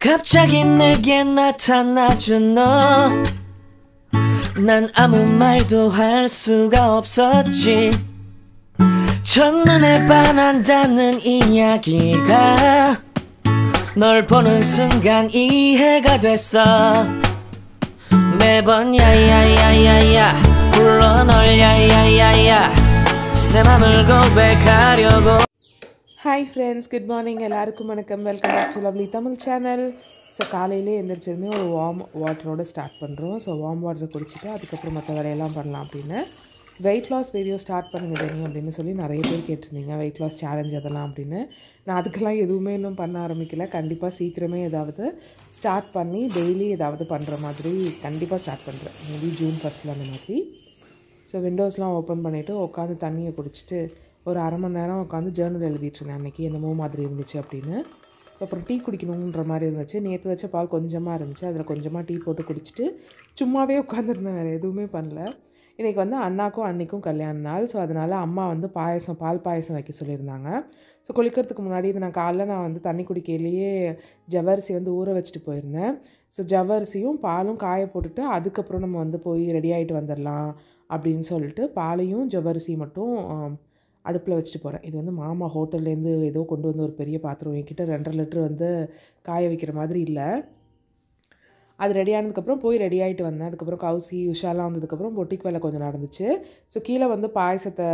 갑자기 내게 나타나준 너 난 아무 말도 할 수가 없었지 첫눈에 반한다는 이야기가 널 보는 순간 이해가 됐어 매번 야야야야야 불러 널 야야야야 내 맘을 고백하려고 Hi friends, good morning. எல்லாருக்கும் வணக்கம். Welcome back to lovely Tamil channel. So காலையிலே எந்திரிச்சதுமே ஒரு வார்ம் வாட்டரோடு ஸ்டார்ட் பண்ணுறோம். ஸோ வார்ம் வாட்டர் குடிச்சிட்டு அதுக்கப்புறம் மற்ற வேலையெல்லாம் பண்ணலாம் அப்படின்னு வெயிட் லாஸ் வீடியோ ஸ்டார்ட் பண்ணுங்க தெரியும் அப்படின்னு சொல்லி நிறைய பேர் கேட்டிருந்தீங்க. வெயிட் லாஸ் சேலஞ்ச் அதெல்லாம் அப்படின்னு நான் அதுக்கெல்லாம் எதுவுமே இன்னும் பண்ண ஆரம்பிக்கல. கண்டிப்பாக சீக்கிரமே ஏதாவது ஸ்டார்ட் பண்ணி டெய்லி ஏதாவது பண்ணுற மாதிரி கண்டிப்பாக ஸ்டார்ட் பண்ணுறேன். மேபி ஜூன் ஃபஸ்ட்டில் அந்த மாதிரி. ஸோ விண்டோஸ்லாம் ஓப்பன் பண்ணிவிட்டு உட்காந்து தண்ணியை குடிச்சிட்டு ஒரு அரை மணி நேரம் உட்காந்து ஜேர்னல் எழுதிட்டுருந்தேன். அன்றைக்கி என்னமோ மாதிரி இருந்துச்சு அப்படின்னு. ஸோ அப்புறம் டீ குடிக்கணுன்ற மாதிரி இருந்துச்சு. நேற்று வச்ச பால் கொஞ்சமாக இருந்துச்சு, அதில் கொஞ்சமாக டீ போட்டு குடிச்சிட்டு சும்மாவே உட்காந்துருந்தேன், வேறு எதுவுமே பண்ணல. இன்றைக்கி வந்து அண்ணாக்கும் அன்னிக்கும் கல்யாண நாள். ஸோ அதனால் அம்மா வந்து பால் பாயசம் வைக்க சொல்லியிருந்தாங்க. ஸோ குளிக்கிறதுக்கு முன்னாடி இது நான் வந்து தண்ணி குடிக்கையிலேயே ஜவ்வரிசி வந்து ஊற வச்சுட்டு போயிருந்தேன். ஸோ ஜவ்வரிசியும் பாலும் காய போட்டுட்டு அதுக்கப்புறம் நம்ம வந்து போய் ரெடி ஆகிட்டு வந்துடலாம் அப்படின்னு சொல்லிட்டு பாலையும் ஜவ்வரிசி மட்டும் அடுப்பில் வச்சுட்டு போகிறேன். இது வந்து மாமா ஹோட்டல்லேருந்து ஏதோ கொண்டு வந்து ஒரு பெரிய பாத்திரம் என்கிட்ட 2.5 லிட்டர் வந்து காய வைக்கிற மாதிரி இல்லை. அது ரெடி ஆனதுக்கப்புறம் போய் ரெடி ஆகிட்டு வந்தேன். அதுக்கப்புறம் கவுசி உஷாலாம் வந்ததுக்கப்புறம் பொட்டிக் வேலை கொஞ்சம் நடந்துச்சு. ஸோ கீழே வந்து பாயசத்தை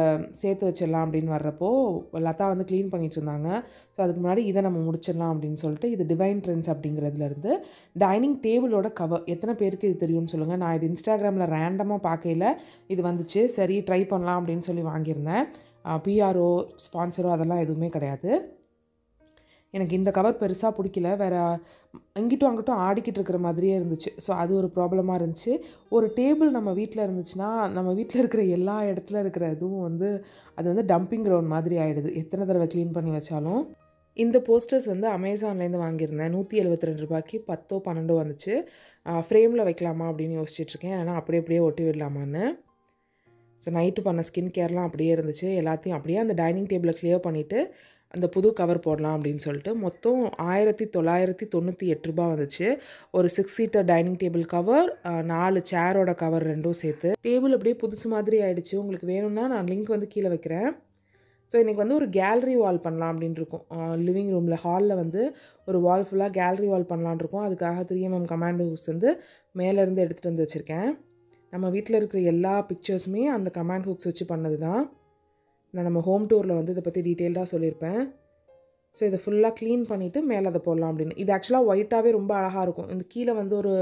சேர்த்து வச்சிடலாம் அப்படின்னு வர்றப்போ லதா வந்து க்ளீன் பண்ணிகிட்டு இருந்தாங்க. ஸோ அதுக்கு முன்னாடி இதை நம்ம முடிச்சிடலாம் அப்படின்னு சொல்லிட்டு இது டிவைன் ட்ரெண்ட்ஸ் அப்படிங்கிறதுலேருந்து டைனிங் டேபிளோட கவர். எத்தனை பேருக்கு இது தெரியும்னு சொல்லுங்கள். நான் இது இன்ஸ்டாகிராமில் ரேண்டமாக பார்க்கையில் இது வந்துச்சு. சரி ட்ரை பண்ணலாம் அப்படின்னு சொல்லி வாங்கியிருந்தேன். பிஆர்ஓ ஸ்பான்சரோ அதெல்லாம் எதுவுமே கிடையாது. எனக்கு இந்த கவர் பெருசாக பிடிக்கல. வேறு எங்கிட்டும் அங்கிட்டும் ஆடிக்கிட்டு இருக்கிற மாதிரியே இருந்துச்சு. ஸோ அது ஒரு ப்ராப்ளமாக இருந்துச்சு. ஒரு டேபிள் நம்ம வீட்டில் இருந்துச்சுன்னா நம்ம வீட்டில் இருக்கிற எல்லா இடத்துல இருக்கிற இதுவும் வந்து அது வந்து டம்பிங் கிரவுண்ட் மாதிரி ஆகிடுது எத்தனை தடவை க்ளீன் பண்ணி வச்சாலும். இந்த போஸ்டர்ஸ் வந்து அமேசான்லேருந்து வாங்கியிருந்தேன். 172 ரூபாய்க்கு 10 12 வந்துச்சு. ஃப்ரேமில் வைக்கலாமா அப்படின்னு யோசிச்சுட்ருக்கேன். ஏன்னா அப்படியே ஒட்டி விடலாமான்னு. ஸோ நைட்டு பண்ண ஸ்கின் கேர்லாம் அப்படியே இருந்துச்சு. எல்லாத்தையும் அப்படியே அந்த டைனிங் டேபிளை கிளியர் பண்ணிவிட்டு அந்த புது கவர் போடலாம் அப்படின்னு சொல்லிட்டு மொத்தம் 1998 ரூபா வந்துச்சு. ஒரு 6 சீட்டர் டைனிங் டேபிள் கவர், 4 சேரோட கவர் ரெண்டும் சேர்த்து. டேபிள் அப்படியே புதுசு மாதிரி ஆகிடுச்சு. உங்களுக்கு வேணும்னா நான் லிங்க் வந்து கீழே வைக்கிறேன். ஸோ இன்றைக்கி வந்து ஒரு கேலரி வால் பண்ணலாம் அப்படின்னு இருக்கும். லிவிங் ரூமில் ஹாலில் வந்து ஒரு வால் ஃபுல்லாக கேலரி வால் பண்ணலான் இருக்கும். அதுக்காக 3mm கமாண்ட் ஹூக்ஸ் வந்து மேலேருந்து எடுத்துகிட்டு வந்து வச்சுருக்கேன். நம்ம வீட்டில் இருக்கிற எல்லா பிக்சர்ஸுமே அந்த கமாண்ட் ஹூக்ஸ் வச்சு பண்ணது தான். நான் நம்ம ஹோம் டூரில் வந்து இதை பற்றி டீட்டெயில்டாக சொல்லியிருப்பேன். ஸோ இதை ஃபுல்லாக க்ளீன் பண்ணிவிட்டு மேலே அதை போடலாம் அப்படின்னு. இது ஆக்சுவலாக ஒயிட்டாகவே ரொம்ப அழகாக இருக்கும். இந்த கீழே வந்து ஒரு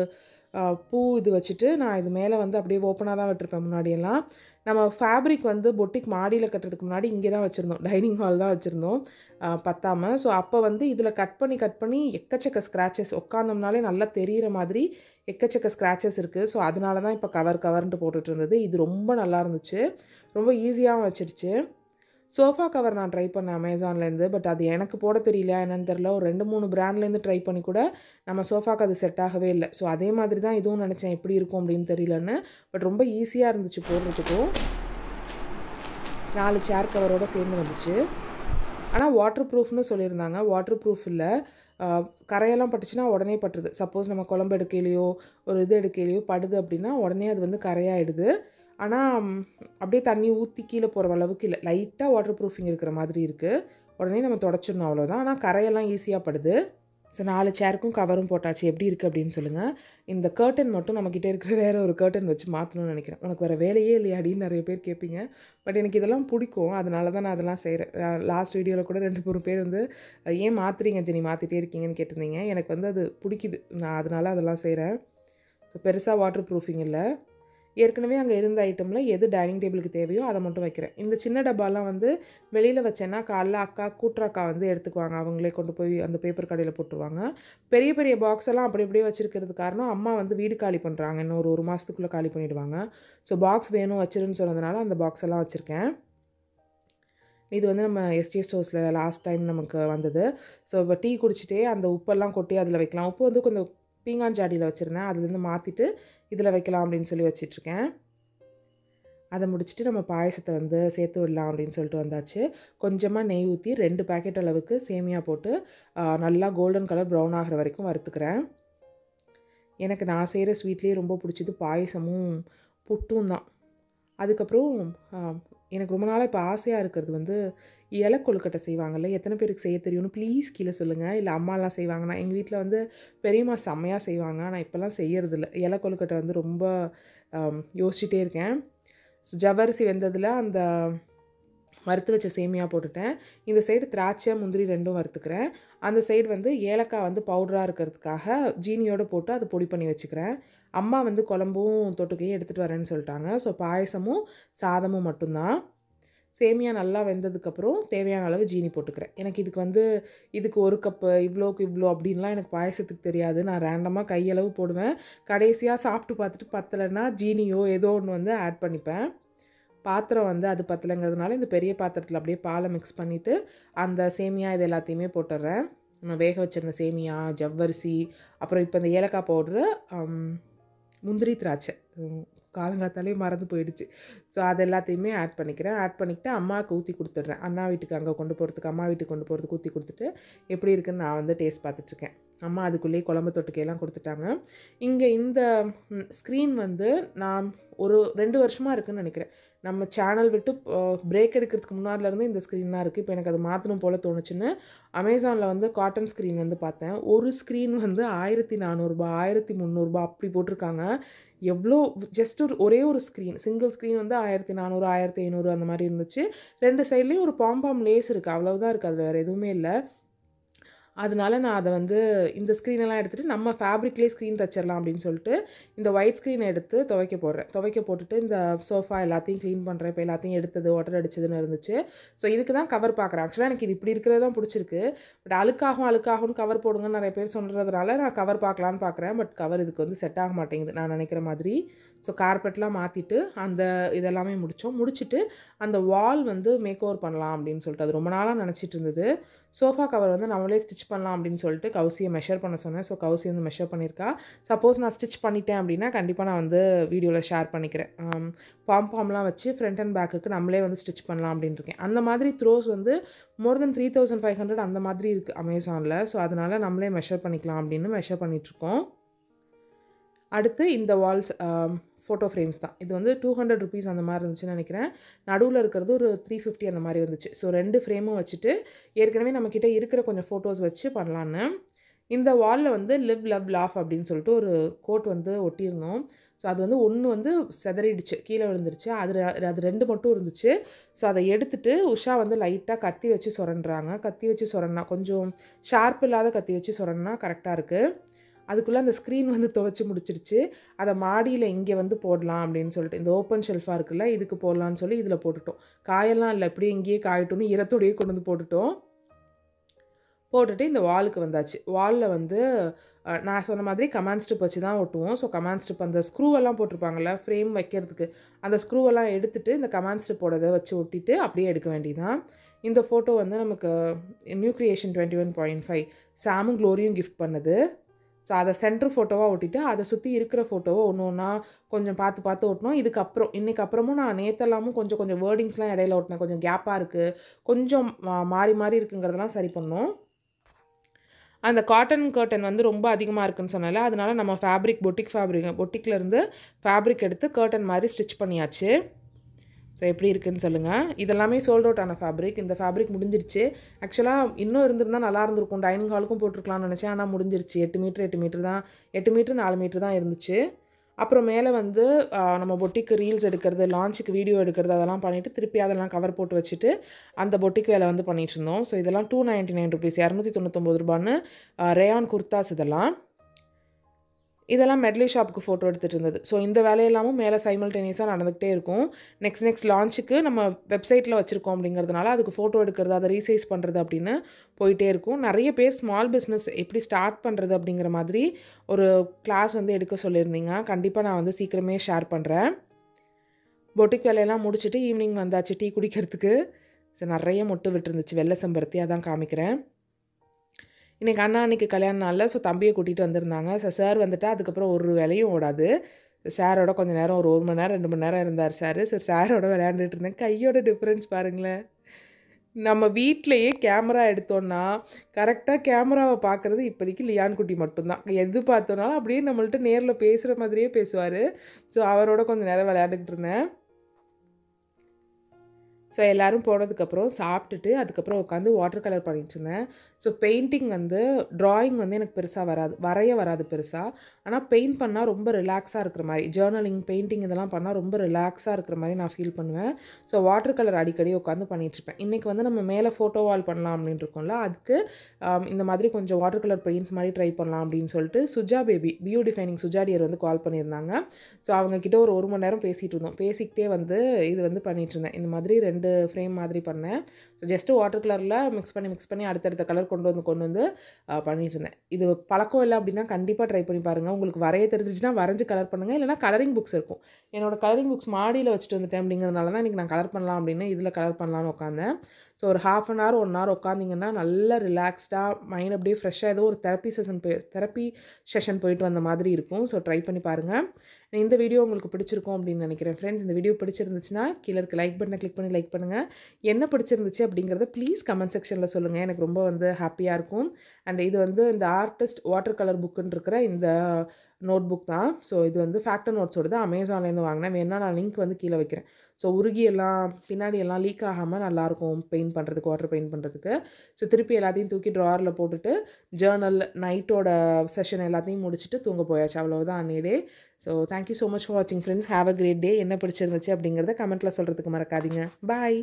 பூ இது வச்சுட்டு நான் இது மேலே வந்து அப்படியே ஓப்பனாக தான் விட்டுருப்பேன். முன்னாடியெல்லாம் நம்ம ஃபேப்ரிக் வந்து பொட்டிக் மாடியில் கட்டுறதுக்கு முன்னாடி இங்கே தான் வச்சுருந்தோம், டைனிங் ஹால் தான் வச்சுருந்தோம் பத்தாமல். ஸோ அப்போ வந்து இதில் கட் பண்ணி எக்கச்சக்க ஸ்க்ராச்சஸ், உட்காந்தோம்னாலே நல்லா தெரிகிற மாதிரி எக்கச்சக்க ஸ்க்ராச்சஸ் இருக்குது. ஸோ அதனால தான் இப்போ கவர்ன்ட்டு போட்டுட்டு இருந்தது. இது ரொம்ப நல்லா இருந்துச்சு, ரொம்ப ஈஸியாகவும் வச்சிடுச்சு. சோஃபா கவர் நான் ட்ரை பண்ணேன் அமேசான்லேருந்து. பட் அது எனக்கு போட தெரியல என்னென்னு தெரில. ஒரு 2-3 பிராண்ட்லேருந்து ட்ரை பண்ணி கூட நம்ம சோஃபாக்கு அது செட் ஆகவே இல்லை. ஸோ அதே மாதிரி தான் இதுவும் நினச்சேன், எப்படி இருக்கும் அப்படின்னு தெரியலன்னு. பட் ரொம்ப ஈஸியாக இருந்துச்சு போடுறதுக்கும். 4 சேர் கவரோடு சேர்ந்து வந்துச்சு. ஆனால் வாட்டர் ப்ரூஃப்னு சொல்லியிருந்தாங்க. வாட்டர் ப்ரூஃப் இல்லை, கரையெல்லாம் பட்டுச்சுன்னா உடனே பட்டுருது. சப்போஸ் நம்ம குழம்பு எடுக்கையிலையோ ஒரு இது எடுக்கையிலையோ படுது அப்படின்னா உடனே அது வந்து கரையாயிடுது. ஆனால் அப்படியே தண்ணி ஊற்றி கீழே போகிற அளவுக்கு இல்லை, லைட்டாக வாட்டர் ப்ரூஃபிங் இருக்கிற மாதிரி இருக்குது. உடனே நம்ம தொடச்சிடணும், அவ்வளோதான். ஆனால் கரையெல்லாம் ஈஸியாக படுது. ஸோ 4 சேருக்கும் கவரும் போட்டாச்சு. எப்படி இருக்குது அப்படின்னு சொல்லுங்கள். இந்த கர்டன் மட்டும் நம்மக்கிட்ட இருக்கிற வேறு ஒரு கர்டன் வச்சு மாற்றணும்னு நினைக்கிறேன். உனக்கு வேறு வேலையே இல்லையா அப்படின்னு நிறைய பேர் கேட்பீங்க. பட் எனக்கு இதெல்லாம் பிடிக்கும், அதனால தான் நான் அதெல்லாம் செய்கிறேன். லாஸ்ட் வீடியோவில் கூட 2-3 பேர் வந்து ஏன் மாற்றுறீங்க ஜெனி, மாற்றிட்டே இருக்கீங்கன்னு கேட்டிருந்தீங்க. எனக்கு வந்து அது பிடிக்குது, நான் அதனால் அதெல்லாம் செய்கிறேன். ஸோ பெருசாக வாட்டர் ப்ரூஃபிங் இல்லை. ஏற்கனவே அங்கே இருந்த ஐட்டமில் எது டைனிங் டேபிளுக்கு தேவையோ அதை மட்டும் வைக்கிறேன். இந்த சின்ன டப்பாலாம் வந்து வெளியில் வச்சேன்னா காலைல கூட்டுறக்கா வந்து எடுத்துக்குவாங்க. அவங்களே கொண்டு போய் அந்த பேப்பர் கடையில் போட்டுருவாங்க. பெரிய பெரிய பாக்ஸ் எல்லாம் அப்படியே வச்சுருக்கிறது காரணம் அம்மா வந்து வீடு காலி பண்ணுறாங்க. இன்னும் ஒரு மாதத்துக்குள்ளே காலி பண்ணிவிடுவாங்க. ஸோ பாக்ஸ் வேணும் வச்சிருன்னு சொன்னதுனால அந்த பாக்ஸ் எல்லாம் வச்சுருக்கேன். இது வந்து நம்ம எஸ்டி ஸ்டோர்ஸில் லாஸ்ட் டைம் நமக்கு வந்தது. ஸோ இப்போ டீ குடிச்சிட்டே அந்த உப்பெல்லாம் கொட்டி அதில் வைக்கலாம். உப்பு வந்து கொஞ்சம் பீங்கான் ஜாடியில் வச்சுருந்தேன், அதுலேருந்து மாற்றிட்டு இதில் வைக்கலாம் அப்படின்னு சொல்லி வச்சிட்ருக்கேன். அதை முடிச்சுட்டு நம்ம பாயசத்தை வந்து சேர்த்து விடலாம் அப்படின்னு சொல்லிட்டு வந்தாச்சு. கொஞ்சமாக நெய் ஊற்றி 2 பேக்கெட் அளவுக்கு சேமியா போட்டு நல்லா கோல்டன் கலர் ப்ரௌன் ஆகிற வரைக்கும் வறுத்துக்கிறேன். எனக்கு நான் செய்கிற ஸ்வீட்லேயே ரொம்ப பிடிச்சது பாயசமும் புட்டும் தான். அதுக்கப்புறம் எனக்கு ரொம்ப நாளாக இப்போ ஆசையாக இருக்கிறது வந்து இலை கொழுக்கட்டை செய்வாங்கள்ல, எத்தனை பேருக்கு செய்ய தெரியும்னு ப்ளீஸ் கீழே சொல்லுங்கள். இல்லை அம்மாலாம் செய்வாங்கன்னா, எங்கள் வீட்டில் வந்து பெரியம்மா செம்மையாக செய்வாங்க. ஆனால் இப்போல்லாம் செய்யறதில்ல. இலை கொழுக்கட்டை வந்து ரொம்ப யோசிச்சுட்டே இருக்கேன். ஸோ ஜவ்வரிசி வெந்ததில் அந்த வறுத்து வச்ச சேமியா போட்டுட்டேன். இந்த சைடு திராட்சை முந்திரி 2ம் வறுத்துக்கிறேன். அந்த சைடு வந்து ஏலக்காய் வந்து பவுடராக இருக்கிறதுக்காக ஜீனியோடு போட்டு அதை பொடி பண்ணி வச்சுக்கிறேன். அம்மா வந்து குழம்பும் தொட்டுக்கையும் எடுத்துகிட்டு வரேன்னு சொல்லிட்டாங்க. ஸோ பாயசமும் சாதமும் மட்டும்தான். சேமியா நல்லா வெந்ததுக்கப்புறம் தேவையான அளவு ஜீனி போட்டுக்கிறேன். எனக்கு இதுக்கு 1 கப்பு இவ்வளோக்கு இவ்வளோ அப்படின்லாம் எனக்கு பாயசத்துக்கு தெரியாது. நான் ரேண்டமாக கையளவு போடுவேன். கடைசியாக சாப்பிட்டு பார்த்துட்டு பத்தலைன்னா ஜீனியோ ஏதோ ஒன்று வந்து ஆட் பண்ணிப்பேன். பாத்திரம் வந்து அது பத்தலைங்கிறதுனால இந்த பெரிய பாத்திரத்தில் அப்படியே பாலை மிக்ஸ் பண்ணிவிட்டு அந்த சேமியா இது எல்லாத்தையுமே போட்டுடுறேன். நம்ம வேக வச்சுருந்த சேமியா, ஜவ்வரிசி, அப்புறம் இப்போ இந்த ஏலக்காய் பவுட்ரு, முந்திரி, திராட்சை காலங்காத்தாலே மறந்து போயிடுச்சு. ஸோ அது எல்லாத்தையுமே ஆட் பண்ணிக்கிறேன். ஆட் பண்ணிக்கிட்டு அம்மாவுக்கு ஊற்றி கொடுத்துட்றேன். அண்ணா வீட்டுக்கு அங்கே கொண்டு போகிறதுக்கு, அம்மா வீட்டுக்கு கொண்டு போகிறதுக்கு ஊற்றி கொடுத்துட்டு எப்படி இருக்குன்னு நான் வந்து டேஸ்ட் பார்த்துட்ருக்கேன். அம்மா அதுக்குள்ளேயே குழம்பு தொட்டுக்கையெல்லாம் கொடுத்துட்டாங்க. இங்கே இந்த ஸ்க்ரீன் வந்து நான் ஒரு 2 வருஷமாக இருக்குதுன்னு நினைக்கிறேன். நம்ம சேனல் விட்டு பிரேக் எடுக்கிறதுக்கு முன்னாடிலேருந்து இந்த ஸ்க்ரீன் தான் இருக்குது. இப்போ எனக்கு அது மாற்றணும் போல் தோணுச்சுன்னு அமேசானில் வந்து காட்டன் ஸ்க்ரீன் வந்து பார்த்தேன். ஒரு ஸ்க்ரீன் வந்து 1400 1300 அப்படி போட்டிருக்காங்க. எவ்வளோ ஜஸ்ட் ஒரே ஒரு ஸ்க்ரீன், சிங்கிள் ஸ்க்ரீன் வந்து 1400 1500 அந்த மாதிரி இருந்துச்சு. 2 சைட்லேயும் ஒரு பாம்பாம் லேஸ் இருக்குது, அவ்வளவுதான் இருக்குது. அதில் வேறு எதுவுமே இல்லை. அதனால நான் அதை வந்து இந்த ஸ்க்ரீனெல்லாம் எடுத்துகிட்டு நம்ம ஃபேப்ரிக்லேயே ஸ்க்ரீன் தச்சிடலாம் அப்படின்னு சொல்லிட்டு இந்த ஒயிட் ஸ்க்ரீனை எடுத்து துவைக்க போடுறேன். துவைக்க போட்டுட்டு இந்த சோஃபா எல்லாத்தையும் க்ளீன் பண்ணுறேன். இப்போ எல்லாத்தையும் எடுத்தது ஒட்டர் அடிச்சதுன்னு இருந்துச்சு. ஸோ இதுக்கு தான் கவர் பார்க்குறேன். ஆக்சுவலாக எனக்கு இது இப்படி இருக்கிறது தான் பிடிச்சிருக்கு. பட் அழுக்காகும்னு கவர் போடுங்கன்னு நிறைய பேர் சொல்கிறதுனால நான் கவர் பார்க்கலான்னு பார்க்குறேன். பட் கவர் இதுக்கு வந்து செட் ஆக மாட்டேங்குது நான் நினைக்கிற மாதிரி. ஸோ கார்பெட்லாம் மாற்றிட்டு அந்த இதெல்லாமே முடிச்சுட்டு அந்த வால் வந்து மேக் ஓவர் பண்ணலாம் அப்படின்னு சொல்லிட்டு அது ரொம்ப நாளாக நினச்சிட்டு இருந்தது. சோஃபா கவர் வந்து நம்மளே ஸ்டிச் பண்ணலாம் அப்படின்னு சொல்லிட்டு கவுசியை மெஷர் பண்ண சொன்னேன். ஸோ கவுசி வந்து மெஷர் பண்ணியிருக்கா. சப்போஸ் நான் ஸ்டிச் பண்ணிட்டேன் அப்படின்னா கண்டிப்பாக நான் வந்து வீடியோவில் ஷேர் பண்ணிக்கிறேன். பாம்லாம் வச்சு ஃப்ரண்ட் அண்ட் பேக்குக்கு நம்மளே வந்து ஸ்டிச் பண்ணலாம் அப்படின்னு இருக்கேன். அந்த மாதிரி த்ரோஸ் வந்து மோர் தென் 3500 அந்த மாதிரி இருக்குது அமேசானில். ஸோ அதனால் நம்மளே மெஷர் பண்ணிக்கலாம் அப்படின்னு மெஷர் பண்ணிகிட்ருக்கோம். அடுத்து இந்த வால்ஸ் ஃபோட்டோ ஃப்ரேம்ஸ் தான். இது வந்து 200 ருபீஸ் அந்த மாதிரி இருந்துச்சுன்னு நினைக்கிறேன். நடுவில் இருக்கிறது ஒரு 350 அந்த மாதிரி இருந்துச்சு. ஸோ 2 ஃப்ரேமும் வச்சுட்டு ஏற்கனவே நம்மக்கிட்ட இருக்கிற கொஞ்சம் ஃபோட்டோஸ் வச்சு பண்ணலான்னு இந்த வாலில் வந்து லிவ் லவ் லாஃப் அப்படின்னு சொல்லிட்டு ஒரு கோட் வந்து ஒட்டியிருந்தோம். ஸோ அது வந்து ஒன்று வந்து செதறிடுச்சு, கீழே விழுந்துருச்சு. அது 2 மட்டும் இருந்துச்சு. ஸோ அதை எடுத்துகிட்டு உஷா வந்து லைட்டாக கத்தி வச்சு சுரண்டுறாங்க. கத்தி வச்சு சுரண்டா கொஞ்சம் ஷார்ப் இல்லாத கத்தி வச்சு சுரண்டா கரெக்டாக இருக்குது. அதுக்குள்ளே அந்த ஸ்க்ரீன் வந்து துவைச்சி முடிச்சிருச்சு. அதை மாடியில் இங்கே வந்து போடலாம் அப்படின்னு சொல்லிட்டு இந்த ஓப்பன் ஷெல்ஃபாக இருக்குல்ல, இதுக்கு போடலான்னு சொல்லி இதில் போட்டுட்டோம். காயெல்லாம் இல்லை, அப்படியே இங்கேயே காயட்டும்னு ஈரத்தோடையே கொண்டு வந்து போட்டுட்டு இந்த வாலுக்கு வந்தாச்சு. வாலில் வந்து நான் சொன்ன மாதிரி கமாண்ட் ஸ்ட்ரிப் வச்சு தான் ஒட்டுவோம். ஸோ கமாண்ட் ஸ்ட்ரிப் அந்த ஸ்க்ரூவெல்லாம் போட்டிருப்பாங்கள்ல ஃப்ரேம் வைக்கிறதுக்கு, அந்த ஸ்க்ரூவெல்லாம் எடுத்துகிட்டு இந்த கமாண்ட் ஸ்ட்ரிப்போடதை வச்சு ஒட்டிட்டு அப்படியே எடுக்க வேண்டியதான். இந்த ஃபோட்டோ வந்து நமக்கு நியூ கிரியேஷன் 21.5 சாமும் க்ளோரியும் கிஃப்ட் பண்ணுது. ஸோ அதை சென்டர் ஃபோட்டோவாக ஒட்டிட்டு அதை சுற்றி இருக்கிற ஃபோட்டோவை ஒன்று கொஞ்சம் பார்த்து ஓட்டணும். இன்றைக்கு அப்புறமும் நான் நேற்றெல்லாமும் கொஞ்சம் வேர்டிங்ஸ்லாம் இடையில ஓட்டினேன். கொஞ்சம் கேப்பாக இருக்குது, கொஞ்சம் மாறி இருக்குங்கிறதெல்லாம் சரி பண்ணோம். அந்த காட்டன் கர்டன் வந்து ரொம்ப அதிகமாக இருக்குன்னு சொன்னால அதனால நம்ம பொட்டிக்லேருந்து ஃபேப்ரிக் எடுத்து கர்டன் மாதிரி ஸ்டிச் பண்ணியாச்சு. ஸோ எப்படி இருக்குதுன்னு சொல்லுங்கள். இதெல்லாமே சோல்ட் அவுட் ஆன ஃபேப்ரிக். இந்த ஃபேப்ரிக் முடிஞ்சிருச்சு. ஆக்சுவலாக இன்னும் இருந்திருந்தால் நல்லா இருந்திருக்கும், டைனிங் ஹாலுக்கும் போட்டிருக்கலாம்னு நினச்சேன். ஆனால் முடிஞ்சிருச்சு. 8 மீட்டர் தான், 8 மீட்டர் 4 மீட்டர் தான் இருந்துச்சு. அப்புறம் மேலே வந்து நம்ம பொட்டிக்கு ரீல்ஸ் எடுக்கிறது, லான்ச்சுக்கு வீடியோ எடுக்கிறது அதெல்லாம் பண்ணிவிட்டு திருப்பி அதெல்லாம் கவர் போட்டு வச்சுட்டு அந்த பொட்டிக் வேலை வந்து பண்ணிகிட்டு இருந்தோம். ஸோ இதெல்லாம் 299 ருபீஸ், 299 ரூபான்னு ரேயான் குர்தாஸ் இதெல்லாம் மெட்லி ஷாப்புக்கு ஃபோட்டோ எடுத்துகிட்டு இருந்தது. ஸோ இந்த வேலையெல்லாமும் மேலே சைமல்டேனியஸாக நடந்துகிட்டே இருக்கும். நெக்ஸ்ட் லான்ச்சுக்கு நம்ம வெப்சைட்டில் வச்சுருக்கோம் அப்படிங்கிறதுனால அதுக்கு ஃபோட்டோ எடுக்கிறது, அதை ரீசைஸ் பண்ணுறது அப்படின்னு போயிட்டே இருக்கும். நிறைய பேர் ஸ்மால் பிஸ்னஸ் எப்படி ஸ்டார்ட் பண்ணுறது அப்படிங்கிற மாதிரி ஒரு கிளாஸ் வந்து எடுக்க சொல்லியிருந்தீங்க. கண்டிப்பாக நான் வந்து சீக்கிரமே ஷேர் பண்ணுறேன். பொட்டிக் வேலையெல்லாம் முடிச்சுட்டு ஈவினிங் வந்தாச்சு டீ குடிக்கிறதுக்கு. ஸோ நிறைய மொட்டு விட்டுருந்துச்சு, வெள்ளை செம்பருத்தி, அதான் காமிக்கிறேன். இன்றைக்கி அன்னைக்கு கல்யாண நாளில் ஸோ தம்பியை கூட்டிகிட்டு வந்திருந்தாங்க. ஸோ சார் வந்துட்டால் அதுக்கப்புறம் ஒரு வேலையும் ஓடாது. சாரோட கொஞ்சம் நேரம் ஒரு 1 மணி நேரம் 2 மணி நேரம் இருந்தார் சார். ஸோ சாரோட விளையாண்டுட்டு இருந்தேன். கையோட டிஃப்ரென்ஸ் பாருங்களேன். நம்ம வீட்டிலேயே கேமரா எடுத்தோன்னா கரெக்டாக கேமராவை பார்க்குறது இப்போதைக்கு லியான் குட்டி மட்டும்தான். எது பார்த்தோன்னாலும் அப்படியே நம்மள்ட்ட நேரில் பேசுகிற மாதிரியே பேசுவார். ஸோ அவரோட கொஞ்சம் நேரம் விளையாண்டுக்கிட்டு இருந்தேன். ஸோ எல்லோரும் போனதுக்கப்புறம் சாப்பிட்டுட்டு அதுக்கப்புறம் உட்காந்து வாட்டர் கலர் பண்ணிட்டு இருந்தேன். ஸோ பெயிண்டிங் வந்து ட்ராயிங் வந்து எனக்கு பெருசாக வராது பெருசாக. ஆனால் பெயிண்ட் பண்ணால் ரொம்ப ரிலாக்ஸாக இருக்கிற மாதிரி, ஜேர்னலிங் பெயிண்டிங் இதெல்லாம் பண்ணால் ரொம்ப ரிலாக்ஸாக இருக்கிற மாதிரி நான் ஃபீல் பண்ணுவேன். ஸோ வாட்டர் கலர் அடிக்கடி உட்காந்து பண்ணிகிட்ருப்பேன். இன்றைக்கி வந்து நம்ம மேலே ஃபோட்டோ வால் பண்ணலாம் அப்படின்னு இருக்கோம்ல, அதுக்கு இந்த மாதிரி கொஞ்சம் வாட்டர் கலர் பெயிண்ட்ஸ் மாதிரி ட்ரை பண்ணலாம் அப்படின்னு சொல்லிட்டு Suja baby defining Suja dear வந்து கால் பண்ணியிருந்தாங்க. ஸோ அவங்கக்கிட்ட ஒரு மணி நேரம் பேசிகிட்டு இருந்தோம். பேசிக்கிட்டே வந்து இது வந்து பண்ணிகிட்டு இருந்தேன். இந்த மாதிரி 2 ஃப்ரேம் மாதிரி பண்ணேன். ஸோ ஜஸ்ட்டு வாட்டர் கலரில் மிக்ஸ் பண்ணி அடுத்தடுத்த கலர் கொண்டு வந்து பண்ணிகிட்டு இருந்தேன். இது பழக்கம் இல்லை அப்படின்னா கண்டிப்பாக ட்ரை பண்ணி பாருங்கள். உங்களுக்கு வரைய தெரிஞ்சிச்சுன்னா வரைஞ்சி கலர் பண்ணுங்கள். இல்லைனா கலரிங் புக்ஸ் இருக்கும். என்னோடய கலரிங் புக்ஸ் மாடியில் வச்சுட்டு வந்துட்டேன் அப்படிங்கிறதுனால தான் இன்றைக்கி நான் கலர் பண்ணலாம் அப்படின்னு இதில் கலர் பண்ணலான்னு உட்காந்தேன். ஸோ ஒரு 1/2 அன் ஹவர் 1 ஹவர் உட்காந்திங்கன்னா நல்லா ரிலாக்ஸ்டாக மைண்ட் அப்படியே ஃப்ரெஷ்ஷாக ஏதோ ஒரு தெரப்பி செஷன் போயிட்டு வந்த மாதிரி இருக்கும். ஸோ ட்ரை பண்ணி பாருங்கள். இந்த வீடியோ உங்களுக்கு பிடிச்சிருக்கும் அப்படின்னு நினைக்கிறேன் ஃப்ரெண்ட்ஸ். இந்த வீடியோ பிடிச்சிருந்துச்சுன்னா கீழே இருக்க லைக் பட்டனை கிளிக் பண்ணி லைக் பண்ணுங்கள். என்ன பிடிச்சிருந்துச்சு அப்படிங்கிறத ப்ளீஸ் கமெண்ட் செக்ஷனில் சொல்லுங்கள். எனக்கு ரொம்ப வந்து ஹாப்பியாக இருக்கும். அண்ட் இது வந்து இந்த ஆர்டிஸ்ட் வாட்டர் கலர் புக்குன்னு இருக்கிற இந்த நோட் புக் தான். ஸோ இது வந்து ஃபேக்டர் நோட்ஸோடு தான் அமேசான்லேருந்து வாங்கினேன். வேணால் நான் லிங்க் வந்து கீழே வைக்கிறேன். ஸோ உருகியெல்லாம் பின்னாடி எல்லாம் லீக் ஆகாமல் நல்லாயிருக்கும் பெயிண்ட் பண்ணுறதுக்கு, வாட்டர் பெயிண்ட் பண்ணுறதுக்கு. ஸோ திருப்பி எல்லாத்தையும் தூக்கி ட்ராரில் போட்டுட்டு ஜேர்னல் நைட்டோட செஷன் எல்லாத்தையும் முடிச்சுட்டு தூங்க போயாச்சு. அவ்வளோதான் அன்னையே. So thank you so much for வாட்சிங் friends. Have a great day. என்ன பிடிச்சிருந்துச்சு அப்படிங்கிறத கமெண்ட்டில் சொல்கிறதுக்கு மறக்காதீங்க. பாய்.